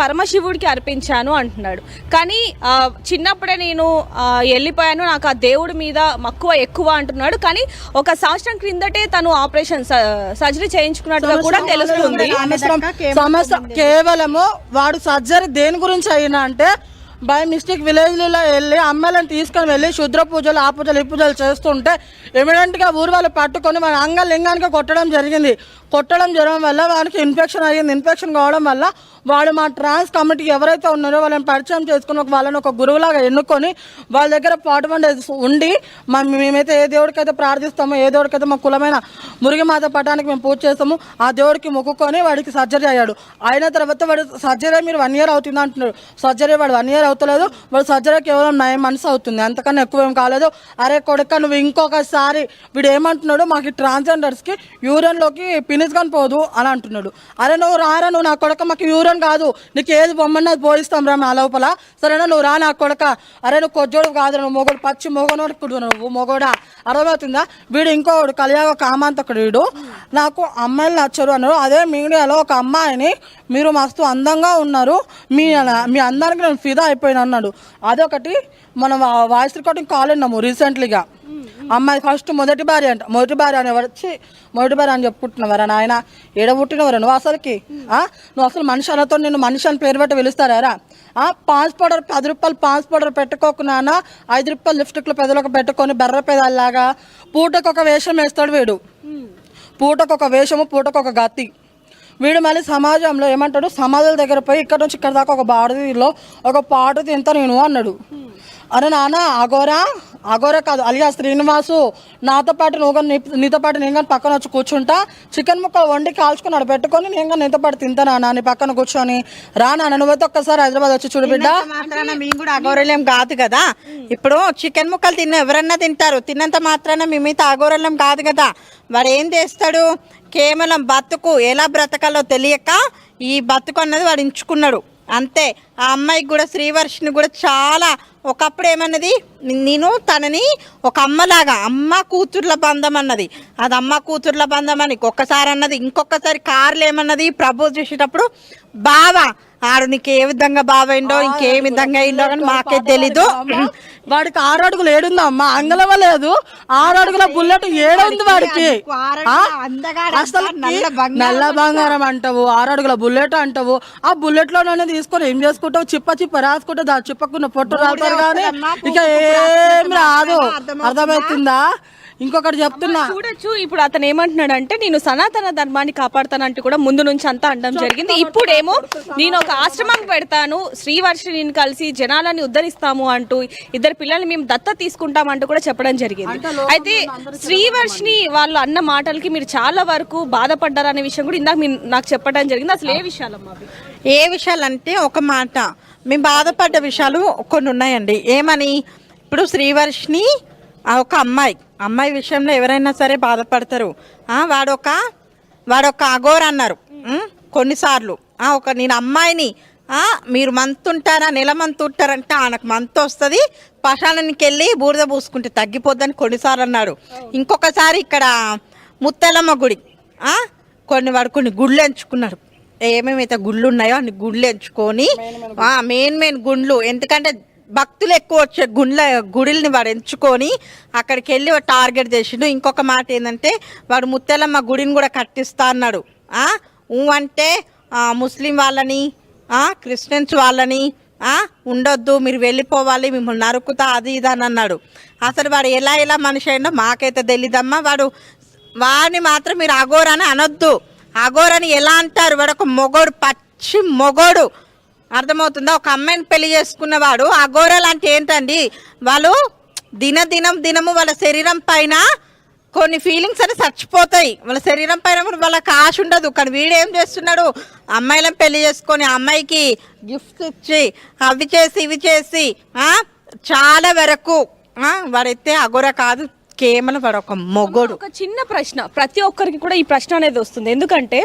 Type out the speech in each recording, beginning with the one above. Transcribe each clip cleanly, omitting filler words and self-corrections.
పరమశివుడికి అర్పించాను అంటున్నాడు. కానీ చిన్నప్పుడే నేను వెళ్ళిపోయాను, నాకు ఆ దేవుడి మీద మక్కువ ఎక్కువ అంటున్నాడు. కానీ 1 సంవత్సరం క్రిందటే తను ఆపరేషన్ సర్జరీ చేయించుకున్నట్టుగా కూడా తెలుస్తుంది. కేవలము వాడు సర్జరీ దేని గురించి అయినా అంటే బై మిస్టేక్ విలేజ్లలో వెళ్ళి అమ్మాయిలను తీసుకొని వెళ్ళి శుద్ర పూజలు ఆ పూజలు ఈ పూజలు చేస్తుంటే ఎమిడెంట్గా ఊరు వాళ్ళు పట్టుకొని మన అంగలింగానికి కొట్టడం జరిగింది. కొట్టడం జరగడం వల్ల వానికి ఇన్ఫెక్షన్ అయ్యింది. ఇన్ఫెక్షన్ కావడం వల్ల వాడు మా ట్రాన్స్ కమిటీకి ఎవరైతే ఉన్నారో వాళ్ళని పరిచయం చేసుకుని వాళ్ళని ఒక గురువులాగా ఎన్నుకొని వాళ్ళ దగ్గర 41 days ఉండి మేమైతే ఏ దేవుడికైతే ప్రార్థిస్తామో, ఏ దేవుడికైతే మా కులమైన మురిగిమాత పటానికి మేము పూజ చేస్తాము, ఆ దేవుడికి మొక్కుకొని వాడికి సర్జరీ అయ్యాడు. అయిన తర్వాత వాడు సర్జరీ మీరు 1 year అవుతుంది అంటున్నాడు. సర్జరీ వాడు 1 year అవుతలేదు, వాడు సర్జరీ కేవలం 9 months అవుతుంది, అంతకన్నా ఎక్కువ ఏం కాలేదు. అరే కొడుక నువ్వు ఇంకొకసారి వీడు ఏమంటున్నాడు, మాకు ట్రాన్స్జెండర్స్కి యూరిన్లోకి పినిస్గాని పోదు అని అంటున్నాడు. అరే నువ్వు రారా, నువ్వు నా కొడుక మాకు యూరిన్ కాదు, నీకు ఏది బొమ్మని అది పోలిస్తాం రా మా లోపల, సరేనా నువ్వు రా నా కొడుక. అరే నువ్వు కొజ్జోడు కాదు, నువ్వు మొగోడు పచ్చి మొగనోడు, నువ్వు మొగోడా, అర్థమవుతుందా? వీడు ఇంకోడు కలియాగ కామాంతకుడు, వీడు నాకు అమ్మాయిలు నచ్చరు అన్నారు. అదే మీడియాలో ఒక అమ్మాయిని మీరు మస్తు అందంగా ఉన్నారు, మీ అందానికి నేను ఫిదా అయిపోయినా అన్నాడు. అదొకటి. మనం వాయిస్ రికార్డింగ్ కాల్ విన్నాము రీసెంట్లీగా. అమ్మాయి ఫస్ట్ మొదటి భార్య అని వచ్చి మొదటి భార్య అని చెప్పుకుంటున్నవారా నాయన, ఏడబుట్టినవారా నువ్వు అసలుకి? నువ్వు అసలు మనిషి అనతో నిన్ను మనిషి అని పేరు పెట్టి పిలుస్తారా? పాన్స్ పౌడర్ 10 రూపాయలు పాన్స్ పౌడర్ పెట్టుకోకున్నా 5 రూపాయలు లిప్స్టిక్లు పెదలకు పెట్టుకొని బెర్ర పెదాల్లాగా పూటకొక వేషం వేస్తాడు వీడు. పూటకొక వేషము, పూటకొక గతి. వీడు మళ్ళీ సమాజంలో ఏమంటాడు, సమాజాల దగ్గర పోయి ఇక్కడ నుంచి ఇక్కడ దాకా ఒక బాడీలో ఒక పాటు తింటా నేను అన్నాడు. అరే నాన్న అగోరా కాదు అలియా శ్రీనివాసు, నాతో పాటు నీతో పాటు నేను కానీ పక్కన వచ్చి కూర్చుంటా, చికెన్ ముక్కలు వండి కాల్చుకున్నాడు పెట్టుకొని నేను కానీ నీతో పాటు తింటానా నీ పక్కన కూర్చొని రా నాన్న, నువ్వైతే ఒక్కసారి హైదరాబాద్ వచ్చి చూడు బిడ్డ. మేము కూడా అగోరలేం కాదు కదా, ఇప్పుడు చికెన్ ముక్కలు ఎవరన్నా తింటారు, తిన్నంత మాత్రాన మేమైతే అగోరలేం కాదు కదా. వాడు ఏం చేస్తాడు, కేవలం బతుకు ఎలా బ్రతకాలో తెలియక ఈ బతుకు అన్నది వాడు ఎంచుకున్నాడు అంతే. ఆ అమ్మాయికి కూడా శ్రీవర్షిని కూడా చాలా ఒకప్పుడు ఏమన్నది, నేను తనని ఒక అమ్మలాగా అమ్మ కూతుర్ల బంధం అన్నది, అది అమ్మ కూతుర్ల బంధం అని ఒక్కసారి అన్నది. ఇంకొకసారి కార్లు ఏమన్నది ప్రపోజ్ చేసేటప్పుడు, బావా ఆడు నీకు ఏ విధంగా బావైండో ఇంకే విధంగా అయిందో కానీ మాకే తెలీదు. వాడికి 6 అడుగులు ఏడుందా అమ్మ, అంగలవ లేదు, 6 అడుగుల బుల్లెట్ ఏడుంది వాడికి. అసలు నల్ల బంగారం అంటావు, 6 అడుగుల బుల్లెట్ అంటావు. ఆ బుల్లెట్ లోనే తీసుకొని ఏం చేసుకుంటావు, చిప్ప రాసుకుంటావు, దాని చిప్పకున్న పొట్టు రాస్తారు కానీ ఇక ఏం రాదు. అర్థమవుతుందా? ఇంకొకటి చెప్తున్నా చూడొచ్చు. ఇప్పుడు అతను ఏమంటున్నాడు అంటే, నేను సనాతన ధర్మాన్ని కాపాడుతానంటూ కూడా ముందు నుంచి అంతా అనడం జరిగింది. ఇప్పుడేమో నేను ఒక ఆశ్రమం పెడతాను, శ్రీవర్షిని కలిసి జనాలని ఉద్ధరిస్తాము అంటూ, 2 పిల్లల్ని మేము దత్త తీసుకుంటామంటూ కూడా చెప్పడం జరిగింది. అయితే శ్రీవర్షిని వాళ్ళు అన్న మాటలకి మీరు చాలా వరకు బాధపడ్డారనే విషయం కూడా ఇందాక నాకు చెప్పడం జరిగింది. అసలు ఏ విషయాలమ్మా? ఏ విషయాలంటే ఒక మాట మేము బాధపడ్డ విషయాలు కొన్ని ఉన్నాయండి. ఏమని, ఇప్పుడు శ్రీవర్షిని ఒక అమ్మాయి విషయంలో ఎవరైనా సరే బాధపడతారు. వాడొక అఘోర అన్నారు కొన్నిసార్లు. నేను అమ్మాయిని మీరు మంత్ ఉంటారా, నెల మంత్ ఉంటారంటే ఆయనకు మంత్ వస్తుంది, పశానానికి వెళ్ళి బూడిద పూసుకుంటే తగ్గిపోద్దని కొన్నిసార్లు అన్నాడు. ఇంకొకసారి ఇక్కడ ముత్తెలమ్మ గుడి వాడు కొన్ని గుళ్ళు ఎంచుకున్నాడు. ఏమేమైతే గుళ్ళు ఉన్నాయో అన్ని గుళ్ళు ఎంచుకొని మెయిన్ గుండ్లు, ఎందుకంటే భక్తులు ఎక్కువ వచ్చే గుడిని వాడు ఎంచుకొని అక్కడికి వెళ్ళి టార్గెట్ చేసిండు. ఇంకొక మాట ఏంటంటే, వాడు ముత్తెలమ్మ గుడిని కూడా కట్టిస్తా అన్నాడు. అంటే ముస్లిం వాళ్ళని క్రిస్టియన్స్ వాళ్ళని ఉండొద్దు, మీరు వెళ్ళిపోవాలి, మిమ్మల్ని నరుకుతా అది ఇది అని అన్నాడు. అసలు వాడు ఎలా మనిషి అయినా మాకైతే తెలీదమ్మా. వాడిని మాత్రం మీరు అఘోరని అనొద్దు. అఘోరని ఎలా అంటారు, వాడు ఒక మొగోడు, పచ్చి మొగోడు, అర్థమవుతుందా? ఒక అమ్మాయిని పెళ్లి చేసుకున్నవాడు అఘోరాలు అంటే ఏంటండి, వాళ్ళు దినము వాళ్ళ శరీరం పైన కొన్ని ఫీలింగ్స్ అని చచ్చిపోతాయి. వాళ్ళ శరీరం పైన వాళ్ళకి ఆశ ఉండదు. కానీ వీడేం చేస్తున్నాడు, అమ్మాయిలను పెళ్లి చేసుకొని అమ్మాయికి గిఫ్ట్స్ ఇచ్చి అవి చేసి ఇవి చేసి చాలా వరకు వాడైతే అఘోర కాదు, కేవలం వాడు ఒక మొగోడు. ఒక చిన్న ప్రశ్న, ప్రతి ఒక్కరికి కూడా ఈ ప్రశ్న అనేది వస్తుంది. ఎందుకంటే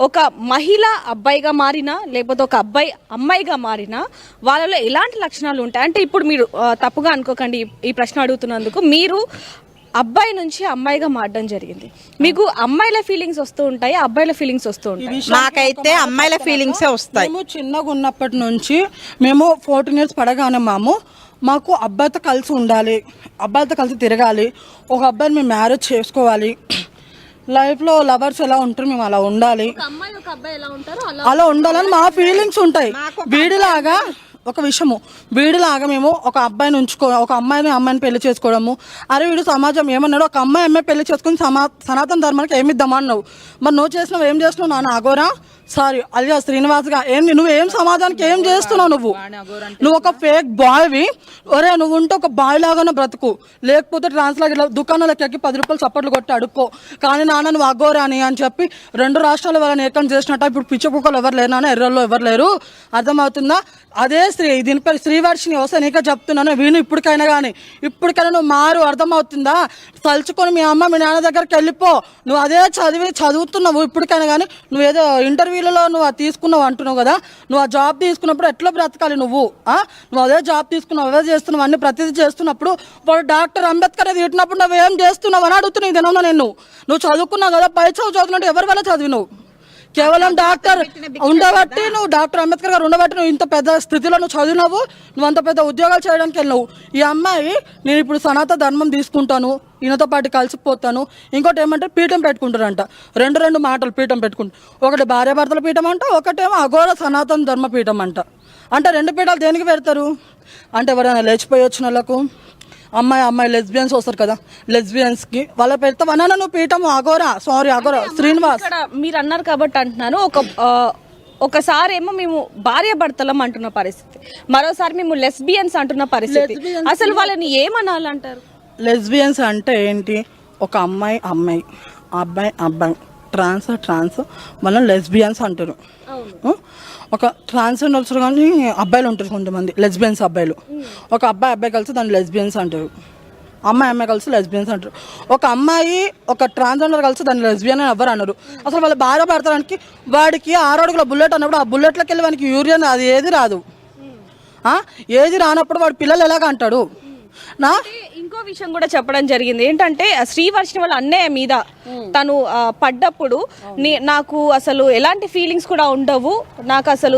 ఒక మహిళ అబ్బాయిగా మారినా, లేకపోతే ఒక అబ్బాయి అమ్మాయిగా మారినా వాళ్ళలో ఎలాంటి లక్షణాలు ఉంటాయి అంటే, ఇప్పుడు మీరు తప్పుగా అనుకోకండి ఈ ప్రశ్న అడుగుతున్నందుకు, మీరు అబ్బాయి నుంచి అమ్మాయిగా మారడం జరిగింది. మీకు అమ్మాయిల ఫీలింగ్స్ వస్తూ ఉంటాయి, అబ్బాయిల ఫీలింగ్స్ వస్తూ ఉంటాయి? నాకైతే అమ్మాయిల ఫీలింగ్సే వస్తాయి. మేము చిన్నగా ఉన్నప్పటి నుంచి మేము 14 years పడగానే మాకు అబ్బాయితో కలిసి ఉండాలి, అబ్బాయితో కలిసి తిరగాలి, ఒక అబ్బాయిని మేము మ్యారేజ్ చేసుకోవాలి, లైఫ్లో లవర్స్ ఎలా ఉంటారు మేము అలా ఉండాలి, అమ్మాయి ఒక అబ్బాయి ఎలా ఉంటారో అలా ఉండాలని మా ఫీలింగ్స్ ఉంటాయి. వీడిలాగా ఒక విషయము, వీడిలాగా మేము ఒక అబ్బాయిని ఒక అమ్మాయిని పెళ్లి చేసుకోవడము, అరే వీడు సమాజం ఏమన్నాడు, ఒక అమ్మాయి పెళ్లి చేసుకుని సనాతన ధర్మానికి ఏమిద్దామన్నావు, మరి నువ్వు చేసినావు, ఏం చేసినావు నాన్న అగోరా, సారీ అలియా శ్రీనివాస్గా ఏంది, నువ్వేం సమాజానికి ఏం చేస్తున్నావు, నువ్వు ఒక ఫేక్ బాయ్వి, ఒరే నువ్వు ఉంటే ఒక బాయ్ లాగానే బ్రతుకు, లేకపోతే ట్రాన్స్లాగ్ ఇట్లా దుకాణాలకు ఎక్కి 10 రూపాయలు చప్పట్లు కొట్టి అడుక్కో, కానీ నాన్న నువ్వు అగోరాని అని చెప్పి 2 రాష్ట్రాల వాళ్ళని ఏకం చేసినట్ట. ఇప్పుడు పిచ్చ కుక్కలు ఎవరు లేరు నాన్న, ఎర్రల్లో ఎవరు లేరు, అర్థమవుతుందా? అదే దీనిపై శ్రీవర్షిని వస్తే నీకే చెప్తున్నాను, వీణు ఇప్పటికైనా కానీ ఇప్పటికైనా నువ్వు మారు, అర్థమవుతుందా? తలుచుకొని మీ అమ్మ మీ నాన్న దగ్గరికి వెళ్ళిపో, నువ్వు అదే చదువుతున్నావు ఇప్పటికైనా కానీ, నువ్వు ఏదో ఇంటర్వ్యూలలో నువ్వు అది తీసుకున్నావు అంటున్నావు కదా, నువ్వు ఆ జాబ్ తీసుకున్నప్పుడు ఎట్లా బ్రతకాలి, నువ్వు అదే జాబ్ తీసుకున్నావు, అదే చేస్తున్నావు, అన్ని ప్రతిదీ చేస్తున్నప్పుడు వాడు డాక్టర్ అంబేద్కర్ అది తిట్టినప్పుడు నువ్వేం చేస్తున్నావు అని అడుగుతున్నావు. ఇదేనో నువ్వు చదువుకున్నావు కదా, పై చదువుతున్నట్టు ఎవరి వల్ల చదివినావు? కేవలం డాక్టర్ ఉండబట్టి, నువ్వు డాక్టర్ అంబేద్కర్ గారు ఉండబట్టి నువ్వు ఇంత పెద్ద స్థితిలో నువ్వు చదివినావు, నువ్వు అంత పెద్ద ఉద్యోగాలు చేయడానికి వెళ్ళినావు. ఈ అమ్మాయి నేను ఇప్పుడు సనాతన ధర్మం తీసుకుంటాను, ఈయనతో పాటు కలిసిపోతాను, ఇంకోటి ఏమంటే పీఠం పెట్టుకుంటారంట, రెండు మాటలు పీఠం పెట్టుకుంటారు, ఒకటి భార్యాభర్తల పీఠం అంట, ఒకటేమో అఘోర సనాతన ధర్మ పీఠం అంట. అంటే 2 పీఠాలు దేనికి పెడతారు అంటే, ఎవరైనా లేచిపోయి వచ్చిన వాళ్ళకు, అమ్మాయి లెస్బియన్స్ వస్తారు కదా, లెస్బియన్స్కి వాళ్ళ పెడతావు అన్న నువ్వు పీఠం అఘోరా, సారీ అఘోరా శ్రీనివాస్. మీరు అన్నారు కాబట్టి అంటున్నాను, ఒకసారి ఏమో మేము భార్య భర్తలం అంటున్న పరిస్థితి, మరోసారి మేము లెస్బియన్స్ అంటున్న పరిస్థితి. అసలు వాళ్ళని ఏమనాలంటారు? లెస్బియన్స్ అంటే ఏంటి? ఒక అమ్మాయి అబ్బాయి, ట్రాన్స్ మనం లెస్బియన్స్ అంటారు. ఒక ట్రాన్స్జెండర్స్ కానీ అబ్బాయిలు ఉంటారు కొంతమంది, లెస్బియన్స్ అబ్బాయిలు. ఒక అబ్బాయి కలిసి దాన్ని లెస్బియన్స్ అంటారు, అమ్మాయి కలిసి లెస్బియన్స్ అంటారు. ఒక అమ్మాయి ఒక ట్రాన్స్జెండర్ కలిసి దాన్ని లెస్బియన్ అని ఎవరు అన్నారు. అసలు వాళ్ళ భార్య భర్తడానికి వాడికి 6 అడుగుల బుల్లెట్ అన్నప్పుడు ఆ బుల్లెట్లోకి వెళ్ళి వానికి యూరియన్ అది ఏది రాదు, ఏది రానప్పుడు వాడు పిల్లలు ఎలాగ అంటాడు? ఇంకో విషయం కూడా చెప్పడం జరిగింది ఏంటంటే, శ్రీవర్షిని వాళ్ళ అన్నయ్య మీద తను పడ్డప్పుడు నాకు అసలు ఎలాంటి ఫీలింగ్స్ కూడా ఉండవు, నాకు అసలు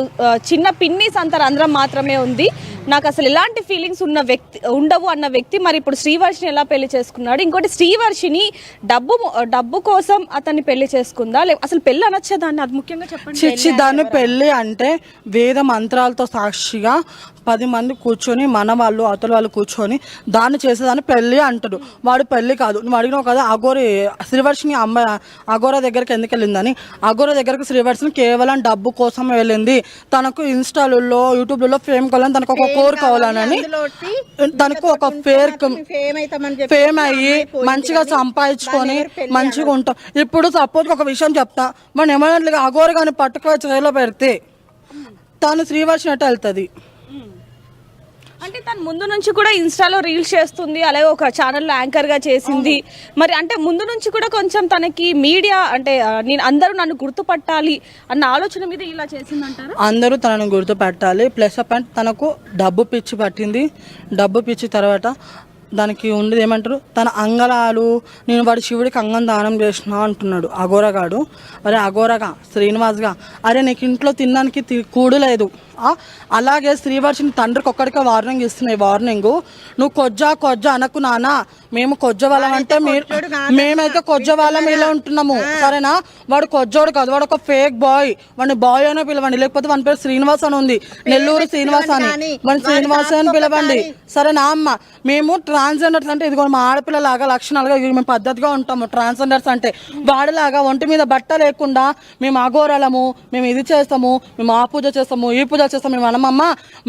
చిన్న పిన్నిస్ అంత రంధ్రం మాత్రమే ఉంది, నాకు అసలు ఎలాంటి ఫీలింగ్స్ ఉండవు అన్న వ్యక్తి మరి ఇప్పుడు శ్రీవర్షిని ఎలా పెళ్లి చేసుకున్నాడు? ఇంకోటి శ్రీవర్షిని డబ్బు కోసం అతన్ని పెళ్లి చేసుకుందా, అసలు పెళ్లి అనొచ్చా దాన్ని? అది ముఖ్యంగా చెప్పండి. దాన్ని పెళ్లి అంటే వేద మంత్రాలతో సాక్షిగా 10 మంది కూర్చొని, మన వాళ్ళు అవతల వాళ్ళు కూర్చొని దాన్ని చేసేదాన్ని పెళ్లి అంటాడు. వాడు పెళ్లి కాదు. నువ్వు అడిగినావు కదా శ్రీవర్షిని అమ్మాయి అఘోర దగ్గరికి ఎందుకు వెళ్ళిందని. అఘోర దగ్గరకు శ్రీవర్షిని కేవలం డబ్బు కోసం వెళ్ళింది. తనకు ఇన్స్టాలలో యూట్యూబ్లలో ఫేమ్ కావాలని, తనకు ఒక కోర్ కావాలని, తనకు ఒక ఫేమ్ అయ్యి మంచిగా సంపాదించుకొని మంచిగా ఉంటాం. ఇప్పుడు సపోజ్ ఒక విషయం చెప్తా, మనం ఏమన్నట్లుగా అఘోర కానీ పట్టుకుపోయి చేలో పెడితే తను శ్రీవర్షిని అట్ట వెళ్తుంది. అంటే తను ముందు నుంచి కూడా ఇన్స్టాలో రీల్స్ చేస్తుంది, అలాగే ఒక ఛానల్లో యాంకర్గా చేసింది. మరి అంటే ముందు నుంచి కూడా కొంచెం తనకి మీడియా అంటే అందరూ నన్ను గుర్తుపట్టాలి అన్న ఆలోచన మీద ఇలా చేసిందంటారు. అందరూ తనను గుర్తుపట్టాలి, ప్లస్ పాయింట్ తనకు డబ్బు పిచ్చి పట్టింది. డబ్బు పిచ్చి తర్వాత దానికి ఉండేది ఏమంటారు, తన అంగళాలు, నేను వాడు శివుడికి అంగం దానం చేసిన అంటున్నాడు అఘోరగాడు. అరే అఘోరగా శ్రీనివాస్గా, అరే నీకు ఇంట్లో తినడానికి కూడు లేదు. అలాగే శ్రీవర్షిని తండ్రికి ఒక్కడికే వార్నింగ్ ఇస్తున్నాయి. వార్నింగ్, నువ్వు కొజ్జా అనకు నాన్న, మేము కొజ్జ వాళ్ళం అంటే మేమైతే కొజ్జ వాళ్ళం ఇలా ఉంటున్నాము, సరేనా? వాడు కొజ్జోడు కాదు, వాడు ఒక ఫేక్ బాయ్. వాడిని బాయ్ అనే పిలవండి, లేకపోతే వాని పేరు శ్రీనివాస్ అని ఉంది, నెల్లూరు శ్రీనివాస్ అని, వాడిని శ్రీనివాస్ అని పిలవండి, సరేనా అమ్మ? మేము ట్రాన్స్జెండర్స్ అంటే ఇదిగో మా ఆడపిల్లలాగా లక్షణాలుగా మేము పద్ధతిగా ఉంటాము. ట్రాన్స్జెండర్స్ అంటే వాడిలాగా ఒంటి మీద బట్ట లేకుండా మేము అఘోరలము, మేము ఇది చేస్తాము, మేము ఆ పూజ చేస్తాము, ఈ పూజ చేస్తాం, మేము అనమమ్మ.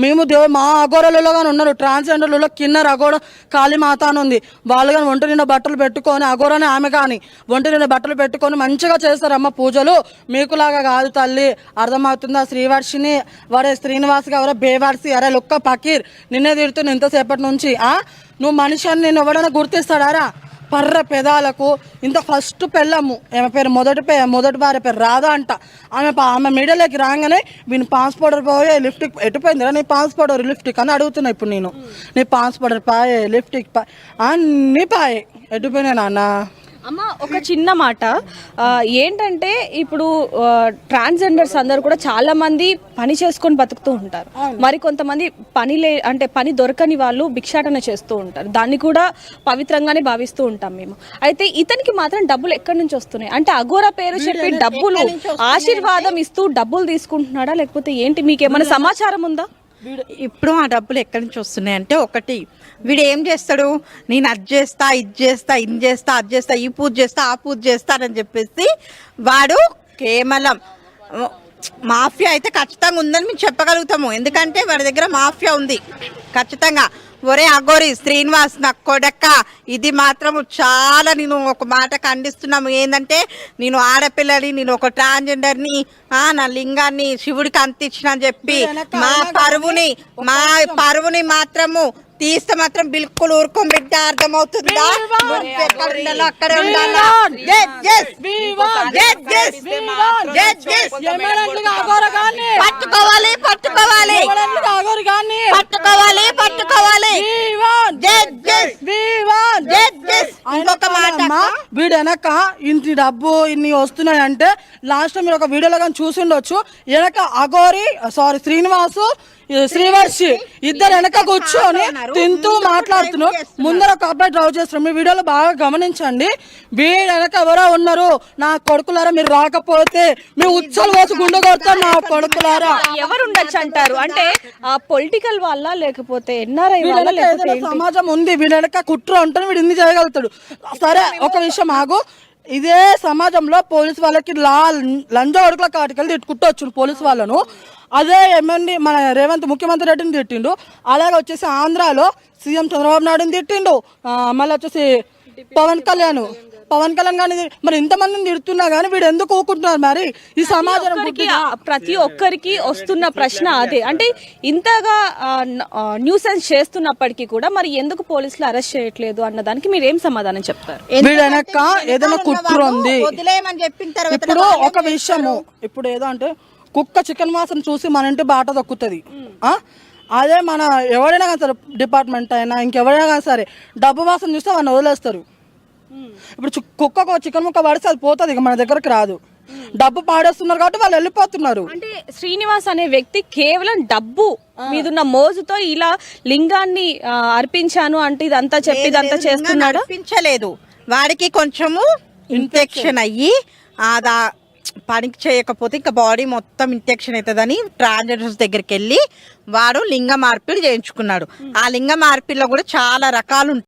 మేము మా అఘోరలలో కానీ ఉన్నారు, ట్రాన్స్జెండర్లలో కిన్నర్ అఘోర కాళీమాత అని ఉంది. వాళ్ళు కానీ ఒంటి నిండా బట్టలు పెట్టుకొని, అఘోరనే ఆమె కానీ ఒంటి నిండా బట్టలు పెట్టుకొని మంచిగా చేస్తారమ్మ పూజలు. మీకులాగా కాదు తల్లి, అర్థమవుతుందా? శ్రీవర్షిని వరే శ్రీనివాస్ ఎవరో బేవర్సి, అరే లొక్క పకీర్, నిన్నే తిడుతున్నా ఇంతసేపటి నుంచి. నువ్వు మనిషి అని నేను ఎవడైనా గుర్తిస్తాడారా? పర్ర పెదాలకు ఇంత ఫస్ట్ పెళ్ళము, ఆమె పేరు మొదటి భార్య పేరు రాధా అంట. ఆమె మీడియాలోకి రాగానే వీని పాన్స్ పౌడర్ పోయే లిప్టిక్ ఎటుపోయిందిరా నీ పాన్స్ పౌడర్ లిప్టిక్ అని అడుగుతున్నా ఇప్పుడు నేను. నీ పాన్స్ పౌడర్ పాయే లిప్టిక్ అన్నీ పాయే. ఎటుపోయినా నాన్న. అమ్మ ఒక చిన్న మాట, ఏంటంటే ఇప్పుడు ట్రాన్స్జెండర్స్ అందరూ కూడా చాలా మంది పని చేసుకొని బతుకుతూ ఉంటారు. మరి కొంతమంది పని దొరకని వాళ్ళు భిక్షాటన చేస్తూ ఉంటారు. దాన్ని కూడా పవిత్రంగానే భావిస్తూ ఉంటాం మేము. అయితే ఇతనికి మాత్రం డబ్బులు ఎక్కడి నుంచి వస్తున్నాయి? అంటే అఘోరా పేరు చెప్పి డబ్బులు ఆశీర్వాదం ఇస్తూ డబ్బులు తీసుకుంటున్నాడా లేకపోతే ఏంటి? మీకేమైనా సమాచారం ఉందా? ఇప్పుడు ఆ డబ్బులు ఎక్కడి నుంచి వస్తున్నాయి అంటే, ఒకటి వీడు ఏం చేస్తాడు, నేను అది చేస్తా, ఇది చేస్తా, ఇది చేస్తా, అది చేస్తా, ఈ పూజ చేస్తా, ఆ పూజ చేస్తానని చెప్పేసి వాడు కేవలం మాఫియా అయితే ఖచ్చితంగా ఉందని మేము చెప్పగలుగుతాము. ఎందుకంటే వాడి దగ్గర మాఫియా ఉంది ఖచ్చితంగా. ఒరే అఘోరి శ్రీనివాస్ నా కొడక్క, ఇది మాత్రం చాలా నేను ఒక మాట ఖండిస్తున్నాము. ఏంటంటే నేను ఆడపిల్లని, నేను ఒక ట్రాన్స్జెండర్ని, నా లింగాన్ని శివుడికి అంతించిన అని చెప్పి మా పరువుని మాత్రము తీస్తే మాత్రం బిల్కుల్ ఊరుకోం బిడ్డ, అర్థమవుతుందా? ఎక్కడ ఉండాలో అక్కడే ఉండాలా. పట్టుకోవాలి పట్టుకోవాలి పట్టుకోవాలి పట్టుకోవాలి. ఇంకొక మాట, వీడు వెనక ఇంటి డబ్బు ఇన్ని వస్తున్నాయంటే లాస్ట్ మీరు ఒక వీడియోలో కానీ చూసిండొచ్చు. వెనక అఘోరి శ్రీనివాసు శ్రీవర్షి ఇద్దరు వెనక కూర్చొని తింటూ మాట్లాడుతున్నారు. ముందర ఒక అబ్బాయి డ్రైవ్ చేస్తున్నారు. మీ వీడియోలో బాగా గమనించండి. వీడు వెనక ఎవరో ఉన్నారు. నా కొడుకులారా మీరు రాకపోతే మీ ఉచ్చలు పోసి గుండె కొడతారు నా కొడుకులారా. ఎవరు ఉండొచ్చు అంటారు? అంటే పొలిటికల్ వాళ్ళ లేకపోతే ఎన్ఆర్ఐ వాళ్ళ లేకపోతే సమాజం ఉంది. వీడి వెనక కుట్ర ఉంటుంది. వీడు ఇన్ని చేయగలుగుతాడు. సరే ఒక విషయం ఆగు. ఇదే సమాజంలో పోలీసు వాళ్ళకి లంజ ఒడుకుల కాటికెళ్ళి తిట్టుకుంటూ పోలీసు వాళ్ళను. అదే ఎమ్మెల్యే మన రేవంత్ ముఖ్యమంత్రి రెడ్డిని తిట్టిండు. అలాగే వచ్చేసి ఆంధ్రాలో సీఎం చంద్రబాబు నాయుడుని తిట్టిండు. మళ్ళీ వచ్చేసి పవన్ కళ్యాణ్ గాని మరి ఇంతమందిని తిడుతున్నా గానీ వీడు ఎందుకు ఊకుంటున్నారు? మరి ఈ సమాజం ప్రతి ఒక్కరికి వస్తున్న ప్రశ్న అదే. అంటే ఇంతగా న్యూసెన్స్ చేస్తున్నప్పటికీ కూడా మరి ఎందుకు పోలీసులు అరెస్ట్ చేయట్లేదు అన్నదానికి మీరు ఏం సమాధానం చెప్తారు? వీడు వెనక ఏదైనా కుట్ర ఉంది. ఇప్పుడు ఒక విషయము, ఇప్పుడు ఏదో అంటే కుక్క చికెన్ వాసన చూసి మన ఇంటి బాట దొక్కుతుంది. అదే మన ఎవరైనా కానీ సరే, డిపార్ట్మెంట్ అయినా ఇంకెవరైనా కానీ సరే, డబ్బు వాసన చూస్తే వాళ్ళని వదిలేస్తారు. ఇప్పుడు కుక్కకు చికెన్ ముక్క పడితే అది పోతుంది, ఇక మన దగ్గరకు రాదు. డబ్బు పాడేస్తున్నారు కాబట్టి వాళ్ళు వెళ్ళిపోతున్నారు. అంటే శ్రీనివాస్ అనే వ్యక్తి కేవలం డబ్బు మీదున్న మోజుతో ఇలా లింగాన్ని అర్పించాను అంటే ఇదంతా చెప్పి ఇదంతా చేస్తున్నాడు. అర్పించలేదు, వాడికి కొంచెము ఇన్ఫెక్షన్ అయ్యి అదా పనికి చేయకపోతే ఇంకా బాడీ మొత్తం ఇన్ఫెక్షన్ అవుతుందని ట్రాన్స్జెండర్స్ దగ్గరికి వెళ్ళి వాడు లింగ మార్పిడి చేయించుకున్నాడు. ఆ లింగ మార్పిడిలో కూడా చాలా రకాలు